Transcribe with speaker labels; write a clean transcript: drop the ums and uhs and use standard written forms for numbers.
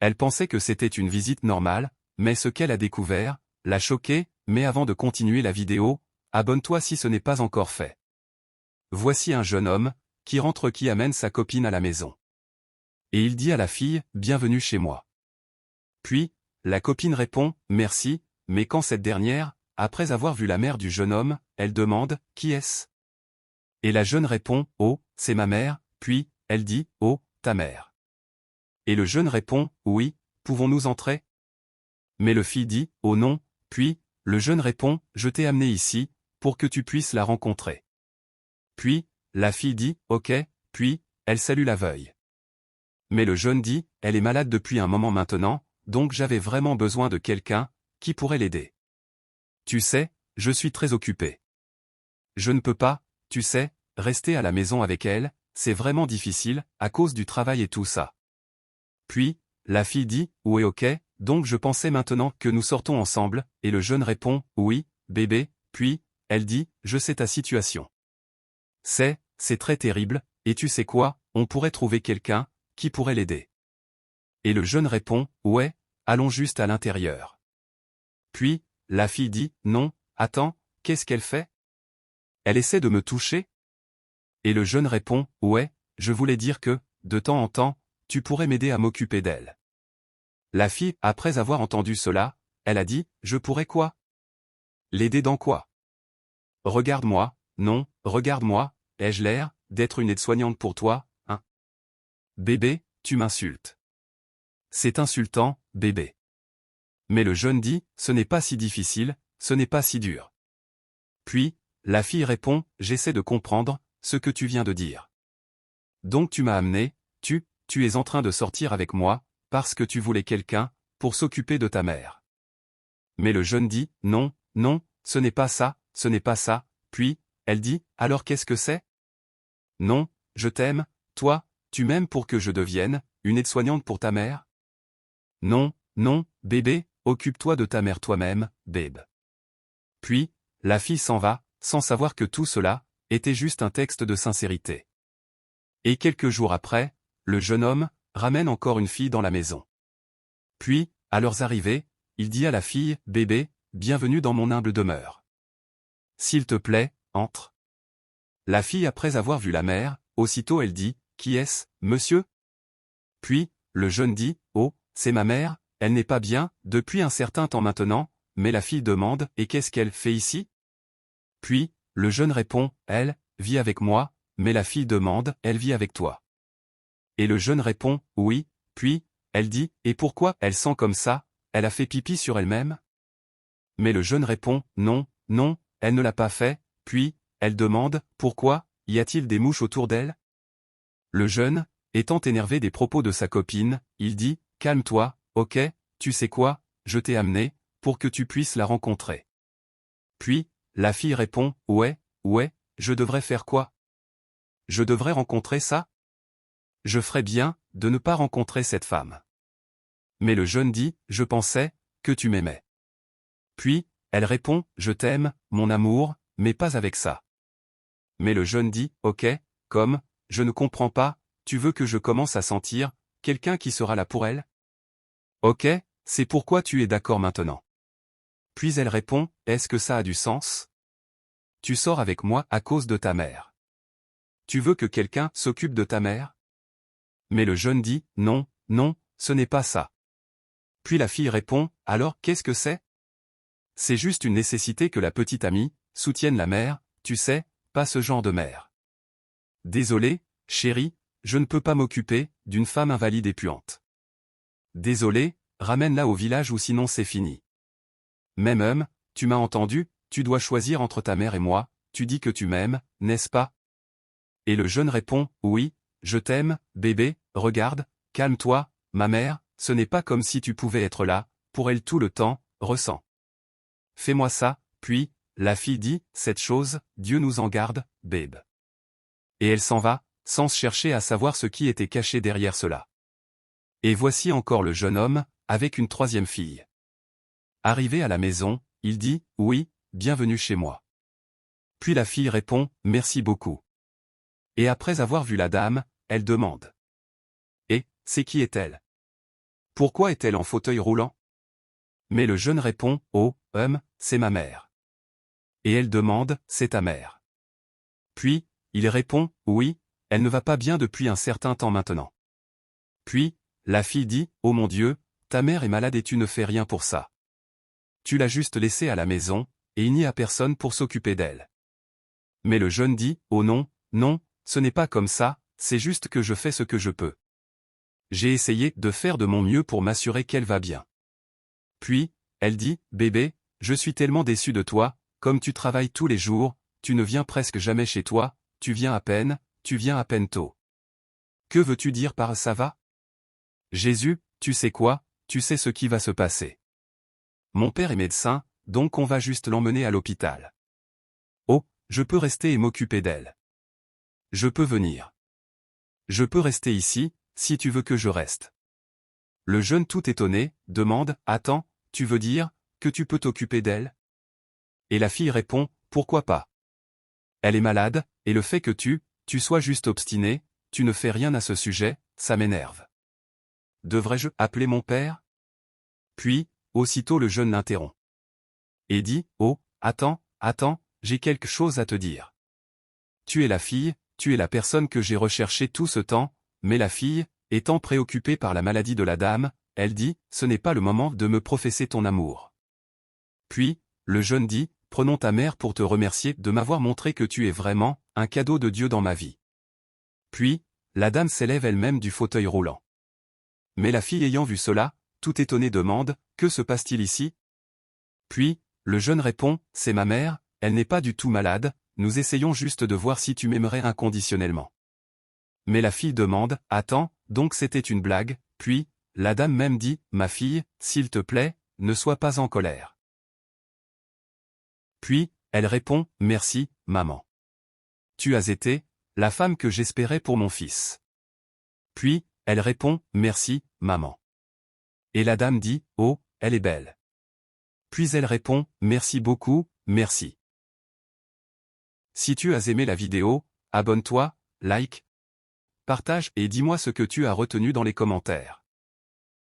Speaker 1: Elle pensait que c'était une visite normale, mais ce qu'elle a découvert l'a choquée. Mais avant de continuer la vidéo, abonne-toi si ce n'est pas encore fait. Voici un jeune homme qui rentre qui amène sa copine à la maison. Et il dit à la fille « Bienvenue chez moi ». Puis, la copine répond « Merci », mais quand cette dernière, après avoir vu la mère du jeune homme, elle demande « Qui est-ce » Et la jeune répond « Oh, c'est ma mère », puis, elle dit « Oh, ta mère ». Et le jeune répond « Oui, pouvons-nous entrer ?» Mais le fille dit « Oh non », puis, le jeune répond « Je t'ai amené ici, pour que tu puisses la rencontrer. » Puis, la fille dit « Ok », puis, elle salue la veuille. Mais le jeune dit « Elle est malade depuis un moment maintenant, donc j'avais vraiment besoin de quelqu'un qui pourrait l'aider. Tu sais, je suis très occupé. Je ne peux pas, tu sais, rester à la maison avec elle, c'est vraiment difficile, à cause du travail et tout ça. » Puis, la fille dit « Oui ok, donc je pensais maintenant que nous sortons ensemble, et le jeune répond « Oui, bébé », puis, elle dit « Je sais ta situation. C'est très terrible, et tu sais quoi, on pourrait trouver quelqu'un qui pourrait l'aider. » Et le jeune répond « Ouais, allons juste à l'intérieur. » Puis, la fille dit « Non, attends, qu'est-ce qu'elle fait? Elle essaie de me toucher? » Et le jeune répond « Ouais, je voulais dire que, de temps en temps, tu pourrais m'aider à m'occuper d'elle. » La fille, après avoir entendu cela, elle a dit « Je pourrais quoi? L'aider dans quoi? Regarde-moi, non, regarde-moi, ai-je l'air d'être une aide-soignante pour toi, hein? Bébé, tu m'insultes. C'est insultant, bébé. » Mais le jeune dit « Ce n'est pas si difficile, ce n'est pas si dur. » Puis, la fille répond « J'essaie de comprendre ce que tu viens de dire. Donc tu m'as amené, tu es en train de sortir avec moi, parce que tu voulais quelqu'un pour s'occuper de ta mère. » Mais le jeune dit « Non, non, ce n'est pas ça, ce n'est pas ça. » Puis, elle dit « Alors qu'est-ce que c'est? » « Non, je t'aime, toi, tu m'aimes pour que je devienne une aide-soignante pour ta mère? » « Non, non, bébé, occupe-toi de ta mère toi-même, babe. » Puis, la fille s'en va, sans savoir que tout cela était juste un texte de sincérité. Et quelques jours après, le jeune homme ramène encore une fille dans la maison. Puis, à leur arrivée, il dit à la fille « Bébé, bienvenue dans mon humble demeure. S'il te plaît, entre. » La fille après avoir vu la mère, aussitôt elle dit « Qui est-ce, monsieur ?» Puis, le jeune dit « Oh, c'est ma mère, elle n'est pas bien, depuis un certain temps maintenant. » Mais la fille demande « Et qu'est-ce qu'elle fait ici ?» Puis, le jeune répond « Elle vit avec moi. » Mais la fille demande « Elle vit avec toi ?» Et le jeune répond « Oui. » Puis, elle dit « Et pourquoi elle sent comme ça, elle a fait pipi sur elle-même ?» Mais le jeune répond « Non, non, elle ne l'a pas fait. » Puis, elle demande « Pourquoi, y a-t-il des mouches autour d'elle ?» Le jeune, étant énervé des propos de sa copine, il dit « Calme-toi, ok, tu sais quoi, je t'ai amené, pour que tu puisses la rencontrer. » Puis, la fille répond « Ouais, je devrais faire quoi? Je devrais rencontrer ça? Je ferais bien de ne pas rencontrer cette femme. » Mais le jeune dit « Je pensais que tu m'aimais. » Puis, elle répond « Je t'aime, mon amour, mais pas avec ça. » Mais le jeune dit « Ok, comme, je ne comprends pas, tu veux que je commence à sentir quelqu'un qui sera là pour elle? Ok, c'est pourquoi tu es d'accord maintenant. » Puis elle répond « Est-ce que ça a du sens? Tu sors avec moi à cause de ta mère. Tu veux que quelqu'un s'occupe de ta mère? » Mais le jeune dit « Non, non, ce n'est pas ça. » Puis la fille répond « Alors, qu'est-ce que c'est? C'est juste une nécessité que la petite amie soutienne la mère, tu sais, pas ce genre de mère. Désolé, chérie, je ne peux pas m'occuper d'une femme invalide et puante. Désolé, ramène-la au village ou sinon c'est fini. Même homme, tu m'as entendu, tu dois choisir entre ta mère et moi, tu dis que tu m'aimes, n'est-ce pas? » Et le jeune répond « Oui, je t'aime, bébé, regarde, calme-toi, ma mère, ce n'est pas comme si tu pouvais être là, pour elle tout le temps, ressens. Fais-moi ça. » Puis, la fille dit « Cette chose, Dieu nous en garde, babe. » Et elle s'en va, sans chercher à savoir ce qui était caché derrière cela. Et voici encore le jeune homme, avec une troisième fille. Arrivé à la maison, il dit « Oui, bienvenue chez moi. » Puis la fille répond « Merci beaucoup. » Et après avoir vu la dame, elle demande « Et, c'est qui est-elle? » Pourquoi est-elle en fauteuil roulant? Mais le jeune répond, oh, c'est ma mère. Et elle demande, c'est ta mère? Puis, il répond, oui, elle ne va pas bien depuis un certain temps maintenant. Puis, la fille dit, oh mon Dieu, ta mère est malade et tu ne fais rien pour ça. Tu l'as juste laissée à la maison, et il n'y a personne pour s'occuper d'elle. Mais le jeune dit, oh non, non, ce n'est pas comme ça, c'est juste que je fais ce que je peux. J'ai essayé de faire de mon mieux pour m'assurer qu'elle va bien. Puis, elle dit, bébé, je suis tellement déçue de toi, comme tu travailles tous les jours, tu ne viens presque jamais chez toi, tu viens à peine tôt. Que veux-tu dire par ça va? Jésus, tu sais quoi, tu sais ce qui va se passer. Mon père est médecin, donc on va juste l'emmener à l'hôpital. Oh, je peux rester et m'occuper d'elle. Je peux venir. Je peux rester ici, si tu veux que je reste. Le jeune tout étonné, demande, attends, tu veux dire, que tu peux t'occuper d'elle? Et la fille répond, pourquoi pas? Elle est malade, et le fait que tu sois juste obstiné, tu ne fais rien à ce sujet, ça m'énerve. Devrais-je appeler mon père? Puis, aussitôt le jeune l'interrompt. Et dit, oh, attends, j'ai quelque chose à te dire. Tu es la fille, tu es la personne que j'ai recherchée tout ce temps, mais la fille, étant préoccupée par la maladie de la dame, elle dit, ce n'est pas le moment de me professer ton amour. Puis, le jeune dit, prenons ta mère pour te remercier de m'avoir montré que tu es vraiment un cadeau de Dieu dans ma vie. Puis, la dame s'élève elle-même du fauteuil roulant. Mais la fille ayant vu cela, tout étonnée demande, que se passe-t-il ici? Puis, le jeune répond, c'est ma mère, elle n'est pas du tout malade, nous essayons juste de voir si tu m'aimerais inconditionnellement. Mais la fille demande, attends, donc c'était une blague, puis, la dame même dit, ma fille, s'il te plaît, ne sois pas en colère. Puis, elle répond, merci, maman. Tu as été la femme que j'espérais pour mon fils. Puis, elle répond, merci, maman. Et la dame dit, oh, elle est belle. Puis elle répond, merci beaucoup, merci. Si tu as aimé la vidéo, abonne-toi, like, partage et dis-moi ce que tu as retenu dans les commentaires.